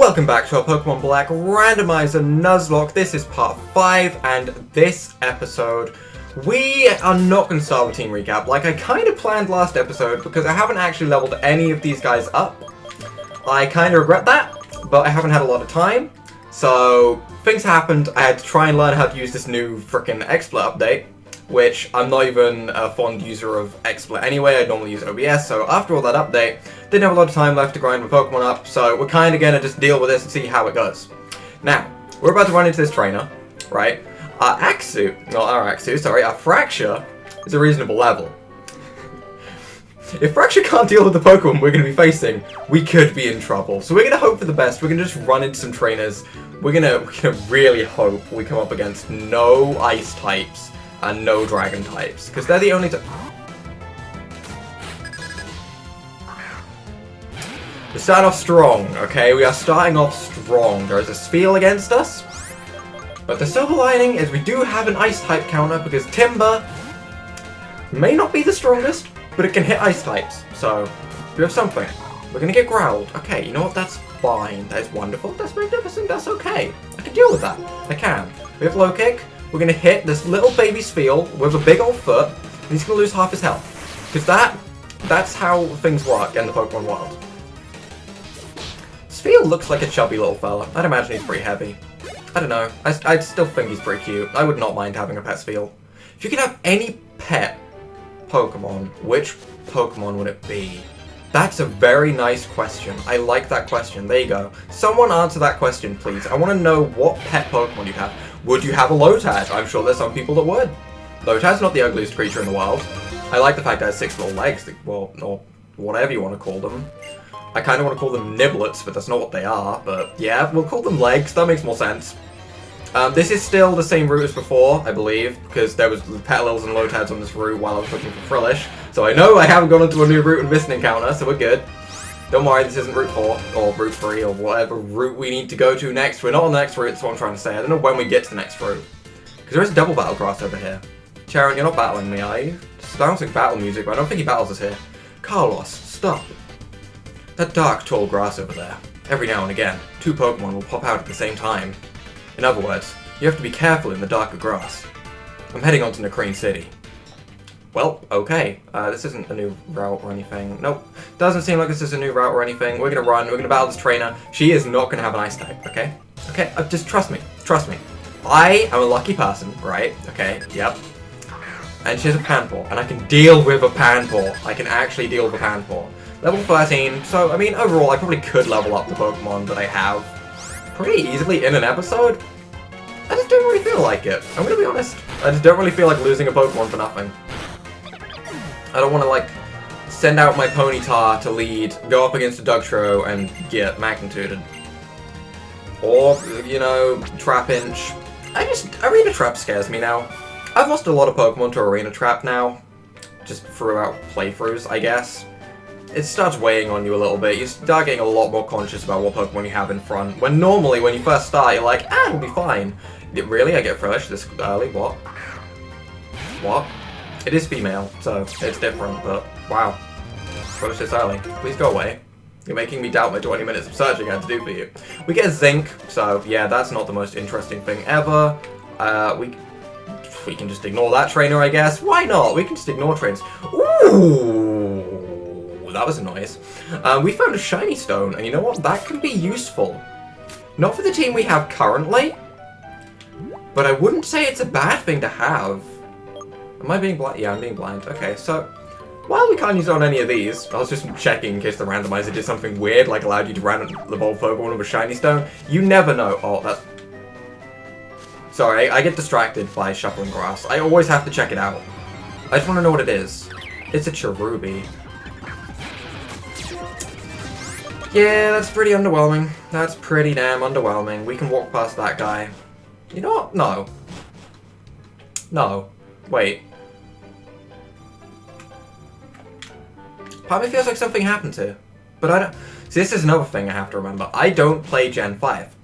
Welcome back to our Pokemon Black Randomizer Nuzlocke. This is part 5, and this episode, we are not going to start with Team Recap like I kind of planned last episode, because I haven't actually leveled any of these guys up. I kind of regret that, but I haven't had a lot of time. So, things happened. I had to try and learn how to use this new frickin' XSplit update, which I'm not even a fond user of XSplit anyway. I normally use OBS, so after all that update, didn't have a lot of time left to grind my Pokemon up, so we're kind of going to just deal with this and see how it goes. Now, we're about to run into this trainer, right? Our Fracture is a reasonable level. If Fracture can't deal with the Pokemon we're going to be facing, we could be in trouble. So we're going to hope for the best. We're going to just run into some trainers. We're going to really hope we come up against no Ice types and no Dragon types, because they're the only We start off strong, okay? We are starting off strong. There is a Spheal against us, but the silver lining is we do have an Ice type counter, because Timber may not be the strongest, but it can hit Ice types, so we have something. We're gonna get growled. Okay, you know what? That's fine. That is wonderful. That's magnificent. That's okay. I can deal with that. I can. We have Low Kick. We're gonna hit this little baby Spheal with a big old foot, and he's gonna lose half his health. Because that's how things work in the Pokemon world. Spheal looks like a chubby little fella. I'd imagine he's pretty heavy. I don't know. I still think he's pretty cute. I would not mind having a pet Spheal. If you could have any pet Pokemon, which Pokemon would it be? That's a very nice question. I like that question. There you go. Someone answer that question, please. I want to know what pet Pokemon you have. Would you have a Lotad? I'm sure there's some people that would. Lotad's not the ugliest creature in the world. I like the fact that it has 6 little legs, well, or whatever you want to call them. I kind of want to call them niblets, but that's not what they are. But yeah, we'll call them legs. That makes more sense. This is still the same route as before, I believe, because there was Petalils and Lotads on this route while I was looking for Frillish. So I know I haven't gone into a new route and missed an encounter, so we're good. Don't worry, this isn't Route 4, or Route 3, or whatever route we need to go to next. We're not on the next route, that's what I'm trying to say. I don't know when we get to the next route. Because there is a double battle grass over here. Charon, you're not battling me, are you? Just bouncing battle music, but I don't think he battles us here. Carlos, stop. That dark, tall grass over there. Every now and again, 2 Pokemon will pop out at the same time. In other words, you have to be careful in the darker grass. I'm heading on to Nacrene City. Well, okay. This isn't a new route or anything. Nope. Doesn't seem like this is a new route or anything. We're gonna run. We're gonna battle this trainer. She is not gonna have an Ice type, okay? Okay, just trust me. Trust me. I am a lucky person, right? Okay, yep. And she has a Panpour, and I can deal with a Panpour. I can actually deal with a Panpour. Level 13, so, I mean, overall, I probably could level up the Pokemon that I have pretty easily in an episode. I just don't really feel like it. I'm gonna be honest. I just don't really feel like losing a Pokemon for nothing. I don't want to, like, send out my Ponyta to lead, go up against a Dugtrio, and get magnituded. Or, you know, Trapinch. Arena Trap scares me now. I've lost a lot of Pokemon to Arena Trap now. Just throughout playthroughs, I guess. It starts weighing on you a little bit. You start getting a lot more conscious about what Pokemon you have in front. When normally, when you first start, you're like, it'll be fine. Really? I get Frillish this early? What? What? It is female, so it's different, but wow. Frillish this early. Please go away. You're making me doubt my 20 minutes of searching I had to do for you. We get Zinc, so yeah, that's not the most interesting thing ever. We can just ignore that trainer, I guess. Why not? We can just ignore trains. Ooh, that was a noise. We found a shiny stone, and you know what? That can be useful. Not for the team we have currently, but I wouldn't say it's a bad thing to have. Am I being blind? Yeah, I'm being blind. Okay, so while we can't use it on any of these, I was just checking in case the randomizer did something weird, like allowed you to random evolve Pokemon with a shiny stone. You never know. Oh, that's... Sorry, I get distracted by shuffling grass. I always have to check it out. I just want to know what it is. It's a Cherubi. Yeah, that's pretty underwhelming. That's pretty damn underwhelming. We can walk past that guy. You know what? No. No. Wait. Part of me feels like something happened here. But I don't... See, this is another thing I have to remember. I don't play Gen 5.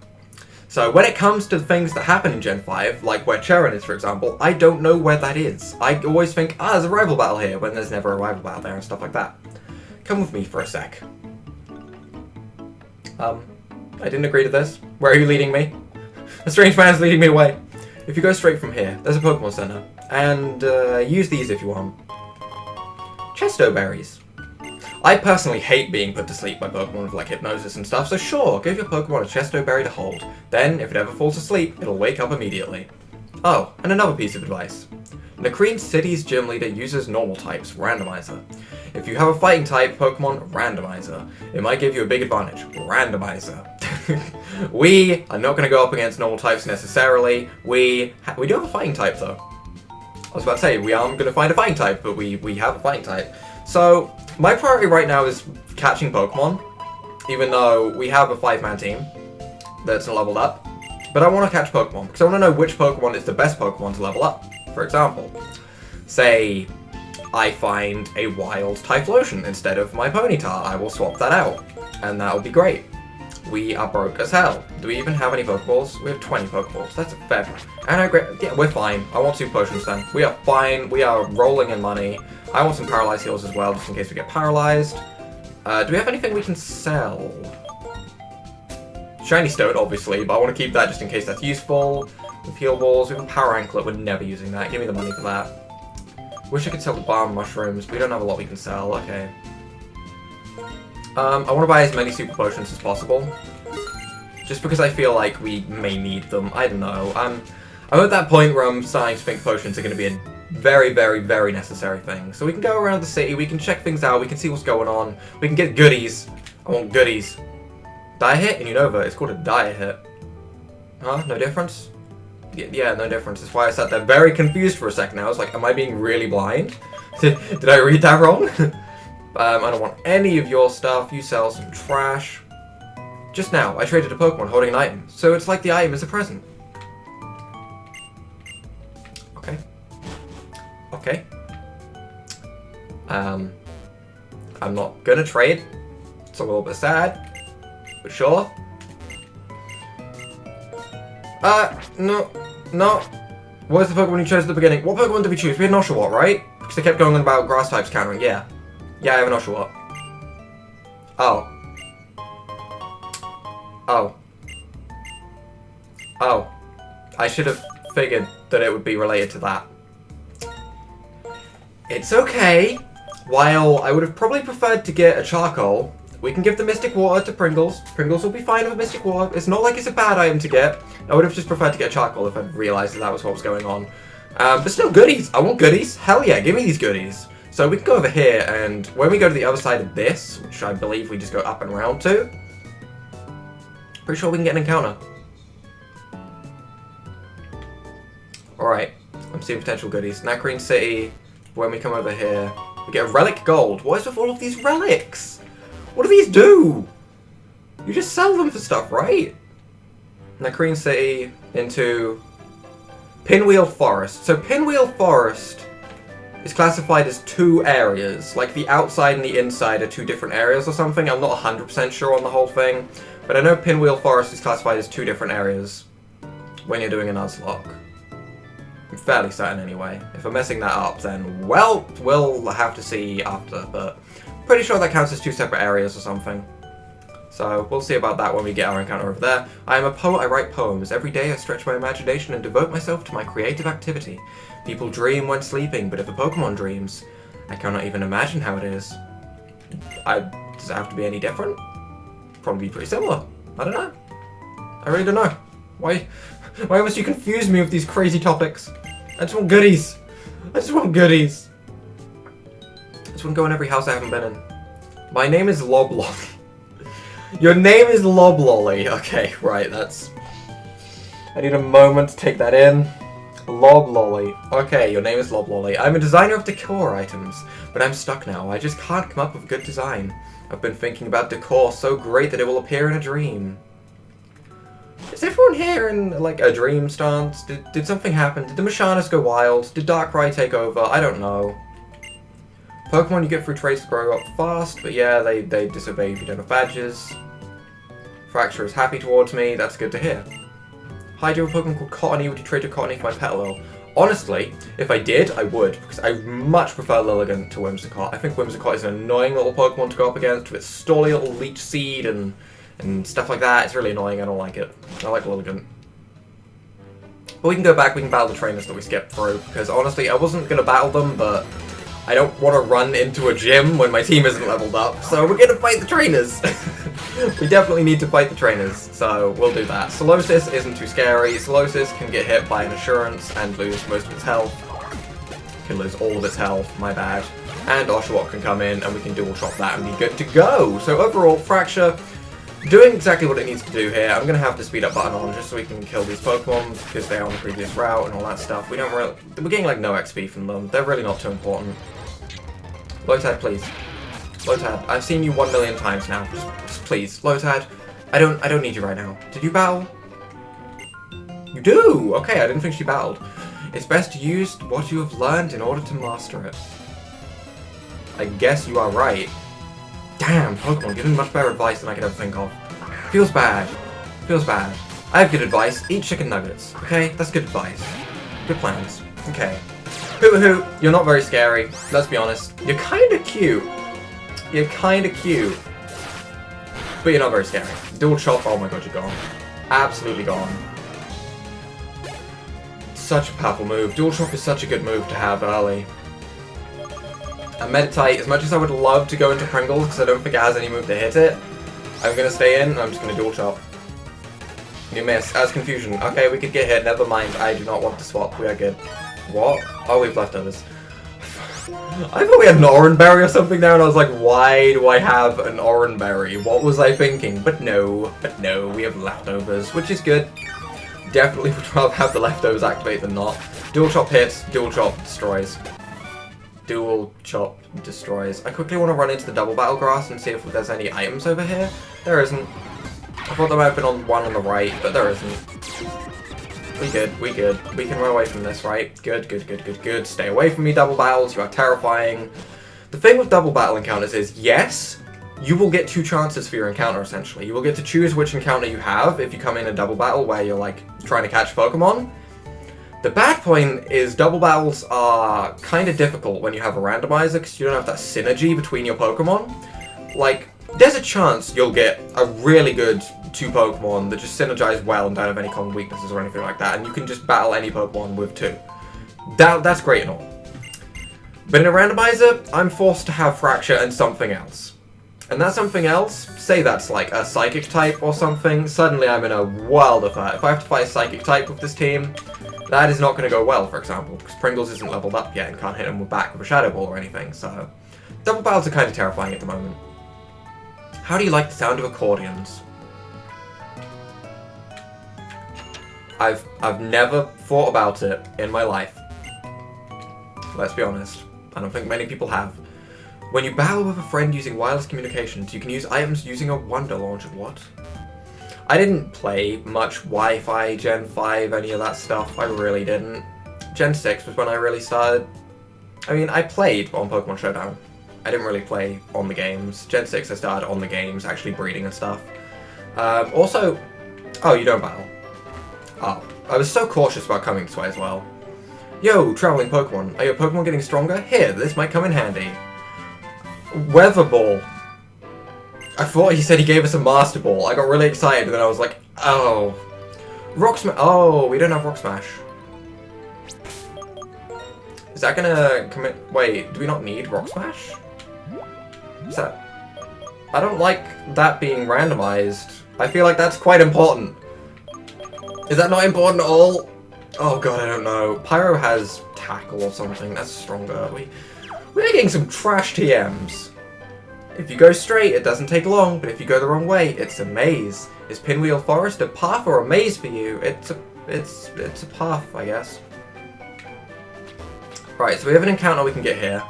So when it comes to things that happen in Gen 5, like where Charon is, for example, I don't know where that is. I always think, there's a rival battle here, when there's never a rival battle there and stuff like that. Come with me for a sec. I didn't agree to this. Where are you leading me? A strange man's leading me away. If you go straight from here, there's a Pokemon Center. And use these if you want. Chesto berries. I personally hate being put to sleep by Pokemon with like hypnosis and stuff, so sure, give your Pokemon a Chesto berry to hold. Then, if it ever falls asleep, it'll wake up immediately. Oh, and another piece of advice. Nacrene City's gym leader uses normal types, Randomizer. If you have a fighting type Pokemon, Randomizer. It might give you a big advantage, Randomizer. We are not going to go up against normal types necessarily. We do have a fighting type though. I was about to say, we aren't going to find a fighting type, but we have a fighting type. So, my priority right now is catching Pokemon, even though we have a 5-man team that's leveled up. But I want to catch Pokemon, because I want to know which Pokemon is the best Pokemon to level up. For example, say I find a wild Typhlosion instead of my Ponyta, I will swap that out, and that'll be great. We are broke as hell. Do we even have any Pokeballs? We have 20 Pokeballs. That's a fair. And I agree. Yeah, we're fine. I want 2 potions then. We are fine. We are rolling in money. I want some paralyzed heals as well, just in case we get paralyzed. Do we have anything we can sell? Shiny Stone, obviously, but I want to keep that just in case that's useful. With heal balls, we have a Power Anklet. We're never using that. Give me the money for that. Wish I could sell the Balm Mushrooms. We don't have a lot we can sell. Okay. I want to buy as many Super Potions as possible. Just because I feel like we may need them. I don't know. I'm at that point where I'm starting to think potions are going to be a very, very, very necessary thing. So we can go around the city, we can check things out, we can see what's going on, we can get goodies. I want goodies. Die hit in Unova, it's called a die hit. Huh? No difference? Yeah, no difference. That's why I sat there very confused for a second. I was like, am I being really blind? Did I read that wrong? I don't want any of your stuff. You sell some trash. Just now, I traded a Pokemon holding an item, so it's like the item is a present. Okay. Okay. I'm not gonna trade. It's a little bit sad, but sure. No. Where's the Pokemon you chose at the beginning? What Pokemon did we choose? We had an Oshawott, right? Because they kept going on about grass types countering. Yeah. Yeah, I have an Oshawott. Oh. I should have figured that it would be related to that. It's okay. While I would have probably preferred to get a Charcoal, we can give the Mystic Water to Pringles. Pringles will be fine with Mystic Water. It's not like it's a bad item to get. I would have just preferred to get a Charcoal if I'd realised that was what was going on. But still, goodies. I want goodies. Hell yeah, give me these goodies. So we can go over here, and when we go to the other side of this, which I believe we just go up and round to, pretty sure we can get an encounter. Alright, I'm seeing potential goodies. Nacrene City, when we come over here, we get a Relic Gold. What is with all of these relics? What do these do? You just sell them for stuff, right? Nacrene City into Pinwheel Forest. So Pinwheel Forest is classified as 2 areas. Like the outside and the inside are 2 different areas or something. I'm not 100% sure on the whole thing. But I know Pinwheel Forest is classified as 2 different areas when you're doing a Nuzlocke. I'm fairly certain anyway. If I'm messing that up, then, well, we'll have to see after. But pretty sure that counts as 2 separate areas or something. So we'll see about that when we get our encounter over there. I am a poet, I write poems. Every day I stretch my imagination and devote myself to my creative activity. People dream when sleeping, but if a Pokemon dreams, I cannot even imagine how it is. Does it have to be any different? Probably pretty similar. I don't know. I really don't know. Why must you confuse me with these crazy topics? I just want goodies. I just want goodies. I just want to go in every house I haven't been in. My name is Loblolly. Your name is Loblolly. Okay, right, that's... I need a moment to take that in. Loblolly. Okay, your name is Loblolly. I'm a designer of decor items, but I'm stuck now. I just can't come up with a good design. I've been thinking about decor so great that it will appear in a dream. Is everyone here in, like, a dream stance? Did something happen? Did the Mashanas go wild? Did Darkrai take over? I don't know. Pokemon you get through trades grow up fast, but yeah, they disobey if you don't have badges. Fracture is happy towards me, that's good to hear. Hi, do you have a Pokemon called Cottony? Would you trade your Cottony for my Petalil? Honestly, if I did, I would, because I much prefer Lilligant to Whimsicott. I think Whimsicott is an annoying little Pokemon to go up against with its stally little Leech Seed and and stuff like that. It's really annoying. I don't like it. I like Lilligant. But we can go back. We can battle the trainers that we skipped through, because honestly, I wasn't going to battle them, but I don't want to run into a gym when my team isn't leveled up, so we're going to fight the trainers. We definitely need to fight the trainers, so we'll do that. Solosis isn't too scary. Solosis can get hit by an Assurance and lose most of its health. Can lose all of its health, my bad. And Oshawott can come in and we can dual chop that and be good to go. So overall, Fracture doing exactly what it needs to do here. I'm going to have the speed up button on just so we can kill these Pokemon because they're on the previous route and all that stuff. We're getting like no XP from them. They're really not too important. Lotad, please. Lotad, I've seen you 1 million times now. Just please, Lotad. I don't need you right now. Did you battle? You do! Okay, I didn't think she battled. It's best to use what you have learned in order to master it. I guess you are right. Damn, Pokemon giving much better advice than I could ever think of. Feels bad. Feels bad. I have good advice. Eat chicken nuggets. Okay? That's good advice. Good plans. Okay. Hoo-hoo, you're not very scary. Let's be honest. You're kinda cute. You're kinda cute. But you're not very scary. Dual chop. Oh my god, you're gone. Absolutely gone. Such a powerful move. Dual chop is such a good move to have early. And Meditate, as much as I would love to go into Pringles, because I don't think it has any move to hit it, I'm going to stay in, and I'm just going to dual chop. You miss. As Confusion. Okay, we could get hit, never mind. I do not want to swap. We are good. What? Oh, we have leftovers. I thought we had an Oran Berry or something there, and I was like, why do I have an Oran Berry? What was I thinking? But no, we have leftovers, which is good. Definitely would rather have the leftovers activate than not. Dual chop hits, dual chop destroys. Dual chop destroys. I quickly want to run into the double battle grass and see if there's any items over here. There isn't. I thought there might have been one on the right, but there isn't. We good, we good. We can run away from this, right? Good, good, good, good, good. Stay away from me, double battles. You are terrifying. The thing with double battle encounters is, yes, you will get 2 chances for your encounter, essentially. You will get to choose which encounter you have if you come in a double battle where you're, like, trying to catch Pokemon. The bad point is double battles are kind of difficult when you have a randomizer because you don't have that synergy between your Pokemon. Like, there's a chance you'll get a really good 2 Pokemon that just synergize well and don't have any common weaknesses or anything like that, and you can just battle any Pokemon with 2. That's great and all. But in a randomizer, I'm forced to have Fracture and something else. And that something else, say that's like a Psychic type or something, suddenly I'm in a world of hurt. If I have to fight a Psychic type with this team, that is not going to go well, for example, because Pringles isn't leveled up yet and can't hit him back with a Shadow Ball or anything, so double battles are kind of terrifying at the moment. How do you like the sound of accordions? I've never thought about it in my life. Let's be honest. I don't think many people have. When you battle with a friend using wireless communications, you can use items using a Wonder Launcher. What? I didn't play much Wi-Fi, Gen 5, any of that stuff. I really didn't. Gen 6 was when I really started. I mean, I played on Pokemon Showdown. I didn't really play on the games. Gen 6 I started on the games, actually breeding and stuff. Also... Oh, you don't battle. Oh, I was so cautious about coming this way as well. Yo, traveling Pokemon. Are your Pokemon getting stronger? Here, this might come in handy. Weather Ball. I thought he said he gave us a Master Ball. I got really excited and then I was like, oh. Rock Smash. Oh, we don't have Rock Smash. Is that gonna commit? Wait, do we not need Rock Smash? Is that... I don't like that being randomized. I feel like that's quite important. Is that not important at all? Oh god, I don't know. Pyro has Tackle or something. That's stronger. We're getting some trash TMs. If you go straight, it doesn't take long, but if you go the wrong way, it's a maze. Is Pinwheel Forest a path or a maze for you? It's a path, I guess. Right, so we have an encounter we can get here.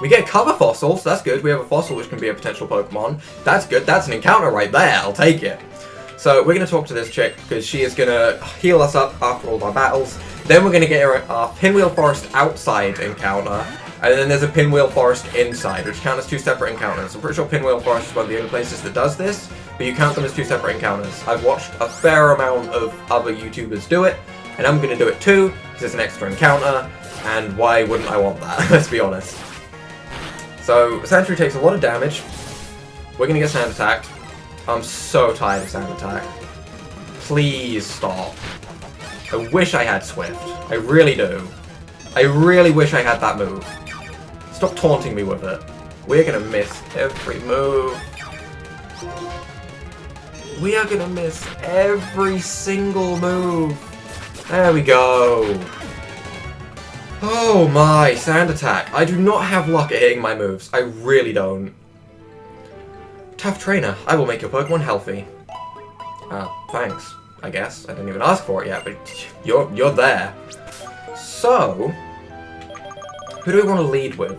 We get Cover Fossil, so that's good. We have a fossil which can be a potential Pokemon. That's good. That's an encounter right there. I'll take it. So we're going to talk to this chick because she is going to heal us up after all of our battles. Then we're going to get our Pinwheel Forest outside encounter. And then there's a Pinwheel Forest inside, which count as 2 separate encounters. I'm pretty sure Pinwheel Forest is one of the only places that does this, but you count them as 2 separate encounters. I've watched a fair amount of other YouTubers do it, and I'm going to do it too, because it's an extra encounter, and why wouldn't I want that? Let's be honest. So, Sandshrew takes a lot of damage. We're going to get sand attacked. I'm so tired of Sand Attack. Please stop. I wish I had Swift. I really do. I really wish I had that move. Stop taunting me with it. We're gonna miss every move. We are gonna miss every single move. There we go. Oh my, Sand Attack. I do not have luck at hitting my moves. I really don't. Tough trainer. I will make your Pokemon healthy. Thanks, I guess. I didn't even ask for it yet, but you're there. So, who do we want to lead with?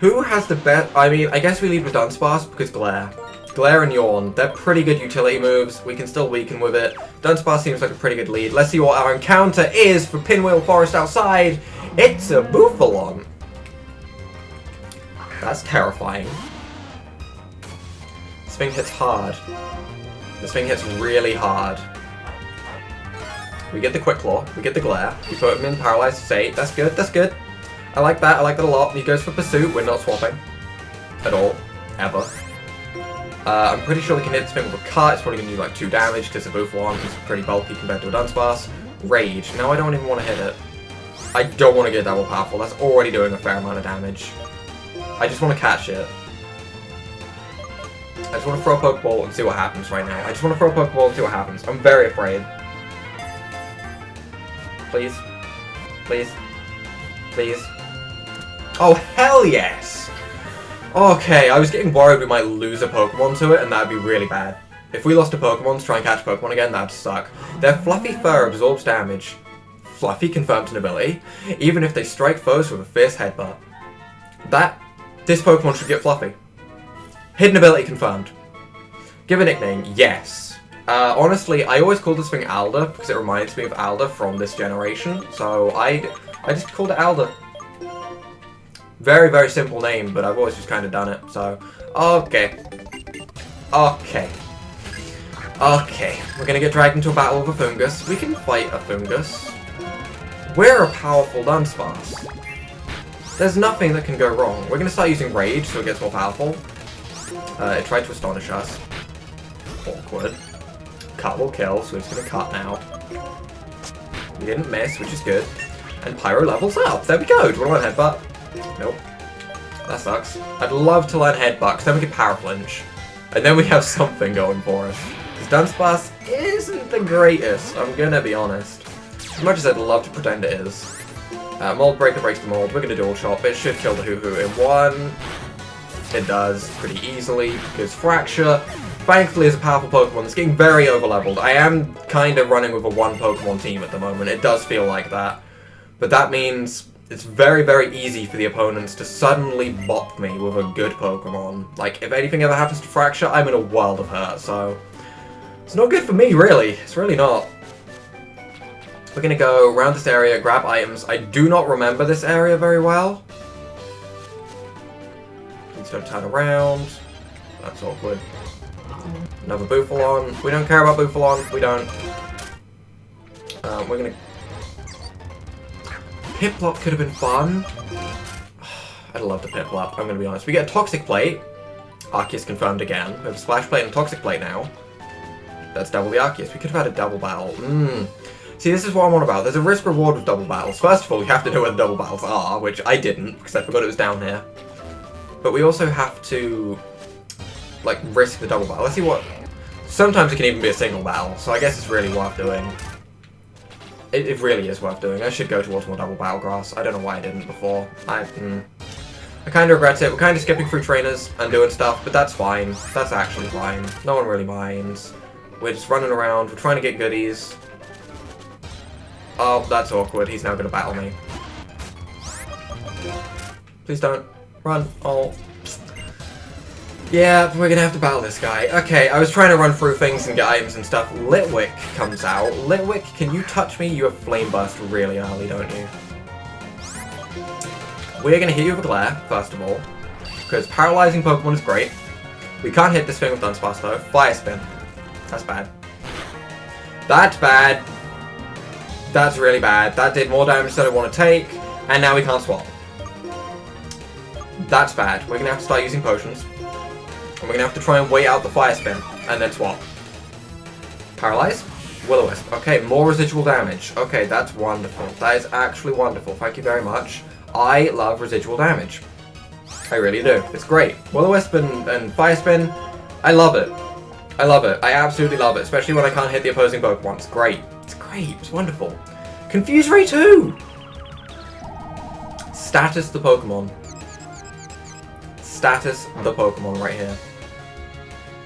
Who has the best... I mean, I guess we lead with Dunsparce because Glare. Glare and Yawn, they're pretty good utility moves. We can still weaken with it. Dunsparce seems like a pretty good lead. Let's see what our encounter is for Pinwheel Forest outside. It's a Bouffalant. That's terrifying. This thing hits hard. This thing hits really hard. We get the Quick Claw. We get the Glare. We put him in Paralyzed State. That's good. That's good. I like that. I like that a lot. He goes for Pursuit. We're not swapping. At all. Ever. I'm pretty sure we can hit this thing with a cut. It's probably going to do like 2 damage because the Bouffalant is pretty bulky compared to a Dunsparce. Rage. Now I don't even want to hit it. I don't want to get double powerful. That's already doing a fair amount of damage. I just want to catch it. I just want to throw a Pokeball and see what happens right now. I just want to throw a Pokeball and see what happens. I'm very afraid. Please. Please. Please. Oh, hell yes! Okay, I was getting worried we might lose a Pokemon to it, and that'd be really bad. If we lost a Pokemon to try and catch Pokemon again, that'd suck. Their fluffy fur absorbs damage. Fluffy confirms an ability, even if they strike foes with a fierce headbutt. This Pokemon should get Fluffy. Hidden ability confirmed. Give a nickname, yes. Honestly, I always called this thing Alda, because it reminds me of Alda from this generation, so I just called it Alda. Very, very simple name, but I've always just kind of done it, so... Okay. Okay. Okay. We're gonna get dragged into a battle with a Fungus. We can fight a Fungus. We're a powerful Dunsparce. There's nothing that can go wrong. We're gonna start using Rage, so it gets more powerful. It tried to Astonish us. Awkward. Cut will kill, so it's gonna cut now. We didn't miss, which is good. And Pyro levels up. There we go. Do you want to learn Headbutt? Nope. That sucks. I'd love to learn Headbutt, because then we get Power Flinch. And then we have something going for us. Because Dunsparce isn't the greatest, I'm gonna be honest. As much as I'd love to pretend it is. Mold Breaker breaks the mold. We're gonna Dual Chop. It should kill the Hoo-Hoo in 1. It does pretty easily, because Fracture, thankfully, is a powerful Pokemon that's getting very overleveled. I am kind of running with a 1 Pokemon team at the moment. It does feel like that. But that means it's very, very easy for the opponents to suddenly bop me with a good Pokemon. Like, if anything ever happens to Fracture, I'm in a world of hurt, so... It's not good for me, really. It's really not. We're gonna go around this area, grab items. I do not remember this area very well. Please don't turn around. That's awkward. Another Bouffalant. We don't care about Bouffalant. We don't. We're gonna... Piplup could have been fun. I'd love to Piplup, I'm gonna be honest. We get a Toxic Plate. Arceus confirmed again. We have a Splash Plate and a Toxic Plate now. That's double the Arceus. We could have had a double battle. See, this is what I'm on about. There's a risk reward with double battles. First of all, you have to know where the double battles are, which I didn't, because I forgot it was down here. But we also have to, like, risk the double battle. Let's see what... Sometimes it can even be a single battle, so I guess it's really worth doing. It really is worth doing. I should go towards more double battle grass. I don't know why I didn't before. I kind of regret it. We're kind of skipping through trainers and doing stuff, but that's fine. That's actually fine. No one really minds. We're just running around. We're trying to get goodies. Oh, that's awkward. He's now going to battle me. Please don't. Run. Oh. Yeah, we're going to have to battle this guy. Okay, I was trying to run through things and get items and stuff. Litwick comes out. Litwick, can you touch me? You have Flame Burst really early, don't you? We're going to hit you with Glare, first of all. Because paralyzing Pokemon is great. We can't hit this thing with Dunsparce, though. Fire Spin. That's bad. That's bad. That's really bad. That did more damage than I want to take. And now we can't swap. That's bad. We're going to have to start using potions. And we're gonna have to try and wait out the fire spin, and then swap. Paralyze? Will-O-Wisp. Okay, more residual damage. Okay, that's wonderful. That is actually wonderful. Thank you very much. I love residual damage. I really do. It's great. Will-O-Wisp and Fire Spin, I love it. I love it. I absolutely love it, especially when I can't hit the opposing Pokemon. It's great. It's great. It's wonderful. Confuse Ray too! Status the Pokemon. Status the Pokemon right here.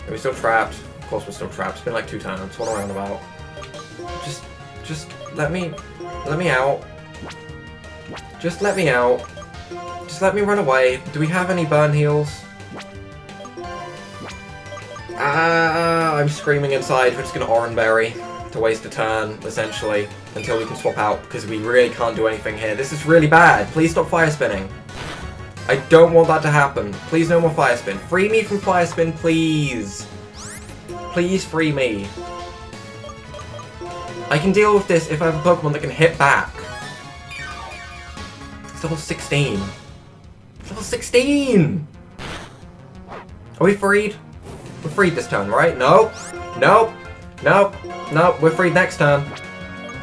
Are we still trapped? Of course we're still trapped. It's been like 2 turns. One roundabout. Just let me out. Just let me out. Just let me run away. Do we have any burn heals? Ah, I'm screaming inside. We're just gonna Oran Berry to waste a turn, essentially, until we can swap out, because we really can't do anything here. This is really bad. Please stop fire spinning. I don't want that to happen. Please no more fire spin. Free me from fire spin, please. Please free me. I can deal with this if I have a Pokemon that can hit back. It's level 16. It's level 16! Are we freed? We're freed this turn, right? Nope. Nope. Nope. Nope. We're freed next turn.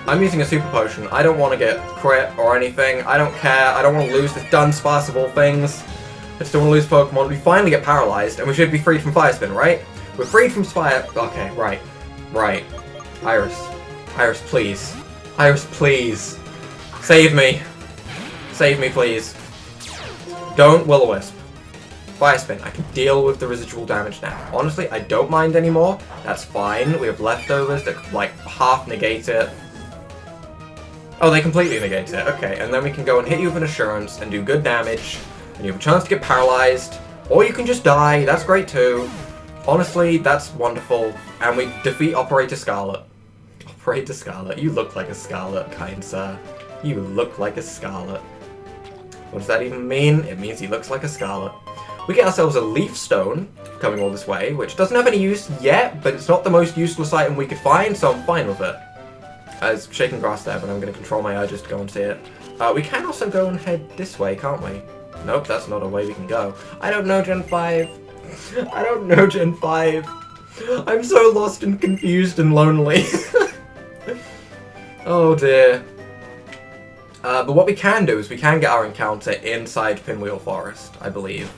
I'm using a Super Potion. I don't want to get crit or anything. I don't care. I don't want to lose this Dunsparce of all things. I just don't want to lose Pokemon. We finally get paralyzed, and we should be freed from Fire Spin, right? We're freed from Fire... Okay, right. Right. Iris. Iris, please. Iris, please. Save me. Save me, please. Don't Will-O-Wisp. Fire Spin. I can deal with the residual damage now. Honestly, I don't mind anymore. That's fine. We have leftovers that, like, half negate it. Oh, they completely negate it. Okay, and then we can go and hit you with an Assurance and do good damage. And you have a chance to get paralyzed. Or you can just die. That's great, too. Honestly, that's wonderful. And we defeat Operator Scarlet. Operator Scarlet. You look like a Scarlet, kind sir. You look like a Scarlet. What does that even mean? It means he looks like a Scarlet. We get ourselves a Leaf Stone, coming all this way, which doesn't have any use yet, but it's not the most useless item we could find, so I'm fine with it. As shaking grass there, but I'm going to control my urges to go and see it. We can also go and head this way, can't we? Nope, that's not a way we can go. I don't know, Gen 5. I don't know, Gen 5. I'm so lost and confused and lonely. Oh dear. But what we can do is we can get our encounter inside Pinwheel Forest, I believe.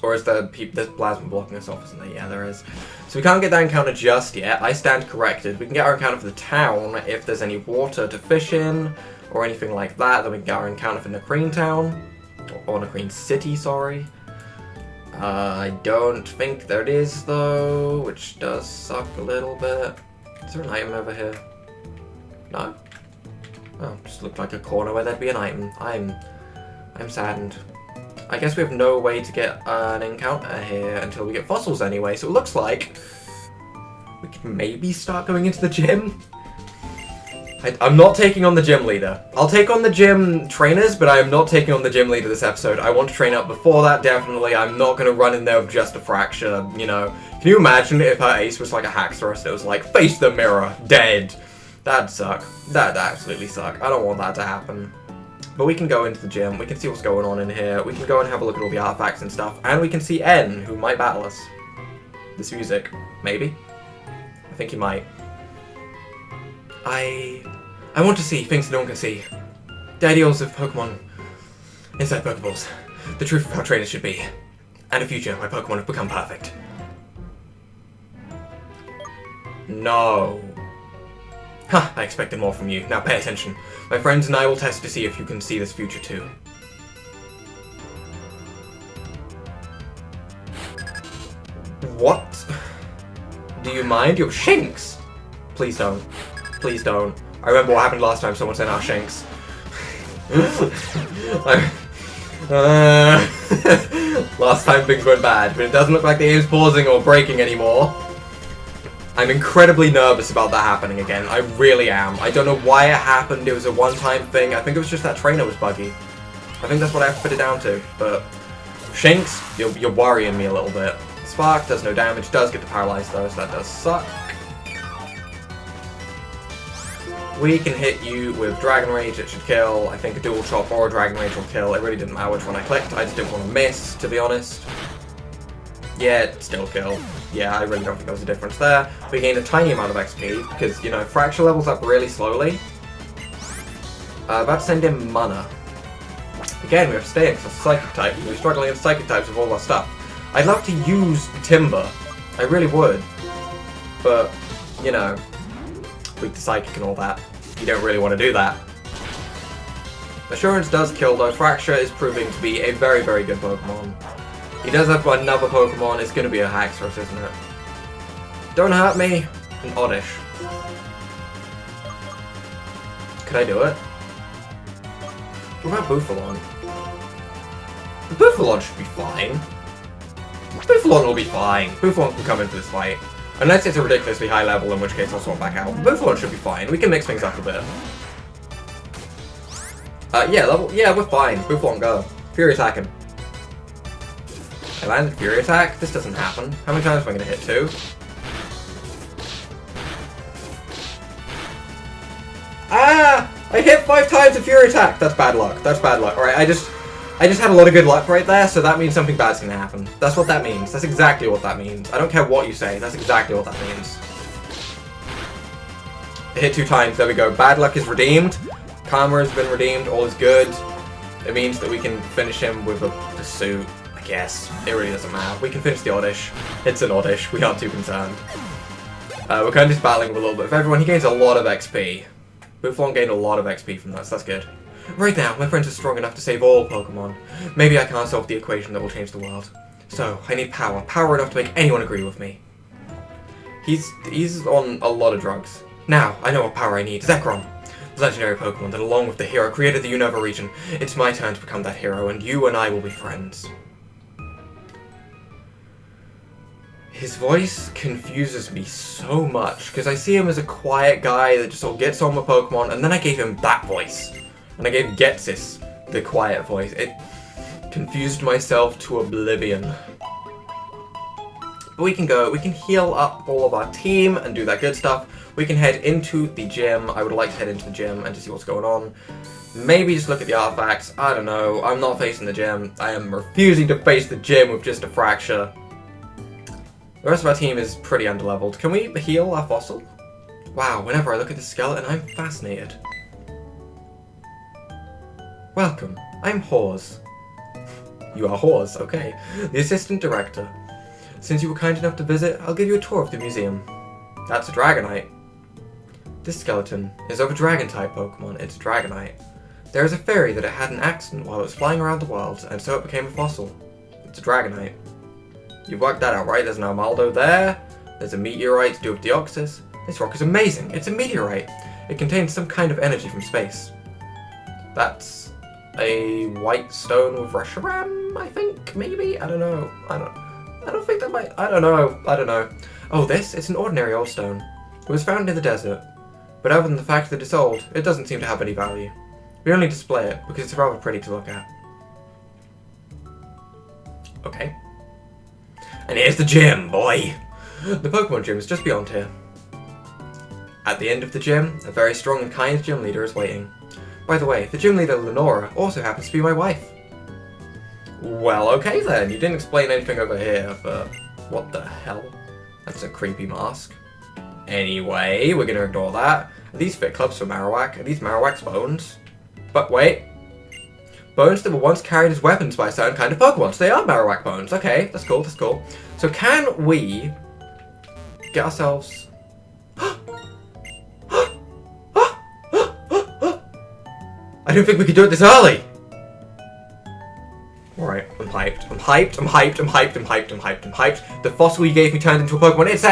Or is there's plasma blocking us off, isn't there? Yeah, there is. So we can't get that encounter just yet. I stand corrected. We can get our encounter for the town if there's any water to fish in, or anything like that. Then we can get our encounter for Nacrene Town. Or Nacrene City, sorry. I don't think there it is, though, which does suck a little bit. Is there an item over here? No? Oh, just looked like a corner where there'd be an item. I'm saddened. I guess we have no way to get an encounter here until we get fossils anyway, so it looks like we could maybe start going into the gym. I'm not taking on the gym leader. I'll take on the gym trainers, but I am not taking on the gym leader this episode. I want to train up before that, definitely. I'm not going to run in there with just a fracture, you know. Can you imagine if her ace was like a Haxorus that was like, face the mirror, dead? That'd suck. That'd absolutely suck. I don't want that to happen. But we can go into the gym, we can see what's going on in here, we can go and have a look at all the artifacts and stuff, and we can see N, who might battle us. This music. Maybe? I think he might. I want to see things no one can see. The ideals of Pokemon inside Pokeballs. The truth of how trainers should be. And a future where Pokemon have become perfect. No. Ha! I expected more from you. Now pay attention. My friends and I will test to see if you can see this future too. What? Do you mind? You're Shinx! Please don't. Please don't. I remember what happened last time someone sent out Shinx. Last time things went bad, but it doesn't look like the game's pausing or breaking anymore. I'm incredibly nervous about that happening again. I really am. I don't know why it happened. It was a one-time thing. I think it was just that trainer was buggy. I think that's what I have to put it down to. But Shinx, you're worrying me a little bit. Spark does no damage. Does get the paralyzed though, so that does suck. We can hit you with Dragon Rage. It should kill. I think a Dual Chop or a Dragon Rage will kill. It really didn't matter which one I clicked. I just didn't want to miss, to be honest. Yeah, still kill. Yeah, I really don't think there was a difference there. We gained a tiny amount of XP, because, you know, Fracture levels up really slowly. About to send in Mana. Again, we have to stay in, because it's a Psychic type. We're struggling with Psychic types with all our stuff. I'd love to use Timber. I really would. But, you know, weak to Psychic and all that. You don't really want to do that. Assurance does kill, though. Fracture is proving to be a very, very good Pokemon. He does have another Pokemon. It's going to be a Haxorus, isn't it? Don't hurt me. An Oddish. Could I do it? What about Bufalon? Bufalon should be fine. Bufalon will be fine. Bufalon can come into this fight. Unless it's a ridiculously high level, in which case I'll swap back out. Bufalon should be fine. We can mix things up a bit. Yeah, we're fine. Bufalon, go. Fury attack him. I landed Fury attack? This doesn't happen. How many times am I going to hit? 2? Ah! I hit 5 times a Fury attack! That's bad luck. That's bad luck. Alright, I just had a lot of good luck right there, so that means something bad's going to happen. That's what that means. That's exactly what that means. I don't care what you say. That's exactly what that means. I hit 2 times. There we go. Bad luck is redeemed. Karma has been redeemed. All is good. It means that we can finish him with a pursuit. I guess. It really doesn't matter. We can finish the Oddish. It's an Oddish. We aren't too concerned. We're kind of just battling with a little bit of everyone. He gains a lot of XP. Bufalon gained a lot of XP from that, so that's good. Right now, my friends are strong enough to save all Pokemon. Maybe I can't solve the equation that will change the world. So, I need power. Power enough to make anyone agree with me. He's on a lot of drugs. Now, I know what power I need. Zekrom. The legendary Pokemon that, along with the hero, created the Unova region. It's my turn to become that hero, and you and I will be friends. His voice confuses me so much, because I see him as a quiet guy that just sort of gets on with Pokemon, and then I gave him that voice. And I gave Getsis the quiet voice. It confused myself to oblivion. But we can go, we can heal up all of our team and do that good stuff. We can head into the gym. I would like to head into the gym and to see what's going on. Maybe just look at the artifacts. I don't know. I'm not facing the gym. I am refusing to face the gym with just a fracture. The rest of our team is pretty underleveled. Can we heal our fossil? Wow, whenever I look at the skeleton, I'm fascinated. Welcome, I'm Hawes. You are Hawes, okay. The assistant director. Since you were kind enough to visit, I'll give you a tour of the museum. That's a Dragonite. This skeleton is of a Dragon-type Pokemon. It's a Dragonite. There is a fairy that it had an accident while it was flying around the world, and so it became a fossil. It's a Dragonite. You've worked that out, right? There's an Armaldo there. There's a meteorite to do with Deoxys. This rock is amazing. It's a meteorite. It contains some kind of energy from space. That's a white stone with Reshiram, I think? Maybe? I don't know. I don't think that might... I don't know. Oh, this? It's an ordinary old stone. It was found in the desert. But other than the fact that it's old, it doesn't seem to have any value. We only display it because it's rather pretty to look at. Okay. And here's the gym, boy! The Pokemon gym is just beyond here. At the end of the gym, a very strong and kind gym leader is waiting. By the way, the gym leader, Lenora, also happens to be my wife. Well, okay then. You didn't explain anything over here, but what the hell? That's a creepy mask. Anyway, we're gonna ignore that. Are these fit clubs for Marowak? Are these Marowak's bones? But wait. Bones that were once carried as weapons by a certain kind of Pokemon. So they are Marowak bones. Okay, that's cool, that's cool. So can we get ourselves... I don't think we could do it this early! Alright, I'm hyped. The fossil you gave me turned into a Pokemon. It's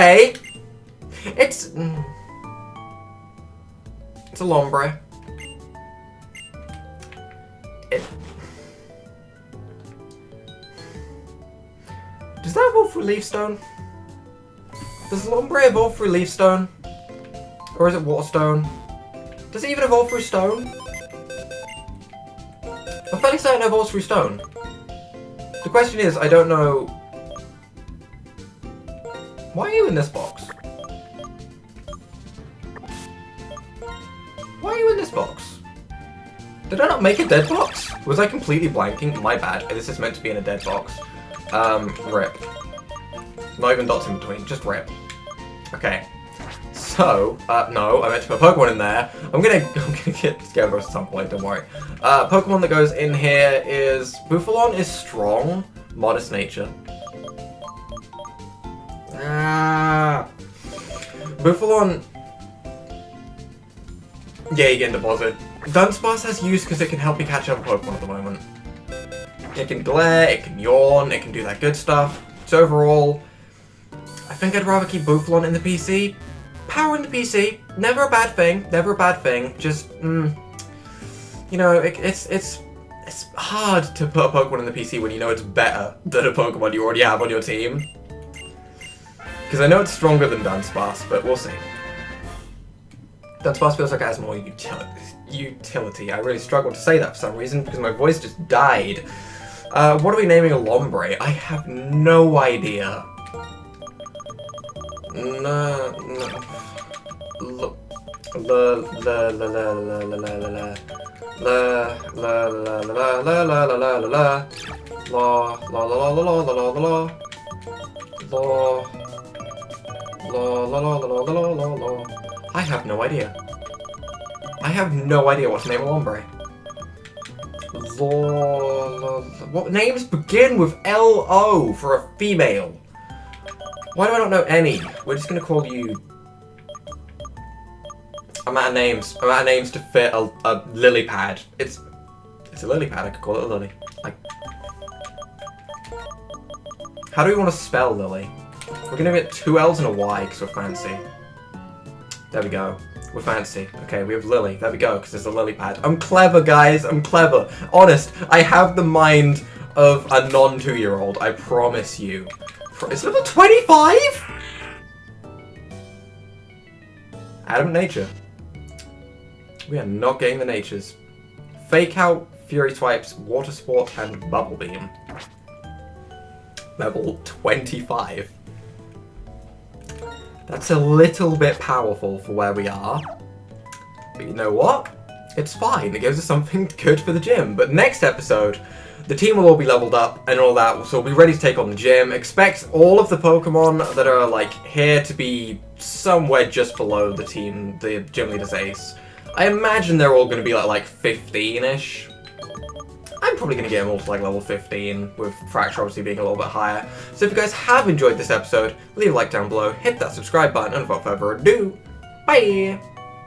a Lombre. Does that evolve through Leaf Stone? Does Lombre evolve through Leaf Stone? Or is it Water Stone? Does it even evolve through Stone? I'm fairly certain it evolves through Stone. The question is, I don't know... Why are you in this box? Why are you in this box? Did I not make a dead box? Was I completely blanking? My bad. This is meant to be in a dead box. Rip. Not even dots in between, just rip. Okay. So, no, I meant to put Pokemon in there. I'm gonna get scared at some point, don't worry. Pokemon that goes in here is... Bufalon is strong. Modest nature. Bufalon... Yeah, you get deposit. Dunsparce has use because it can help you catch other Pokemon at the moment. It can glare, it can yawn, it can do that good stuff. So overall, I think I'd rather keep Bufalon in the PC. Power in the PC, never a bad thing, never a bad thing. Just, you know, it's hard to put a Pokemon in the PC when you know it's better than a Pokemon you already have on your team. Because I know it's stronger than Dunsparce, but we'll see. Dunsparce feels like it has more utility. I really struggle to say that for some reason because my voice just died. What are we naming a Lombre? I have no idea. I have no idea. I have no idea what to name a Lombre. What names begin with L-O for a female? Why do I not know any? We're just gonna call you... I'm out of names. I'm out of names to fit a lily pad. It's a lily pad, I could call it a lily. Like... How do we want to spell lily? We're gonna get 2 L's and a Y because we're fancy. There we go. We're fancy. Okay, we have Lily. There we go, because it's a lily pad. I'm clever, guys. I'm clever. Honest, I have the mind of a non-2-year-old. I promise you. It's level 25? Adamant Nature. We are not getting the natures. Fake Out, Fury Swipes, Water Sport, and Bubble Beam. Level 25. That's a little bit powerful for where we are. But you know what? It's fine. It gives us something good for the gym. But next episode, the team will all be leveled up and all that, so we'll be ready to take on the gym. Expect all of the Pokemon that are, like, here to be somewhere just below the team, the gym leader's ace. I imagine they're all going to be, like 15-ish. I'm probably going to get them all to like level 15, with Fracture obviously being a little bit higher. So if you guys have enjoyed this episode, leave a like down below, hit that subscribe button, and without further ado, bye!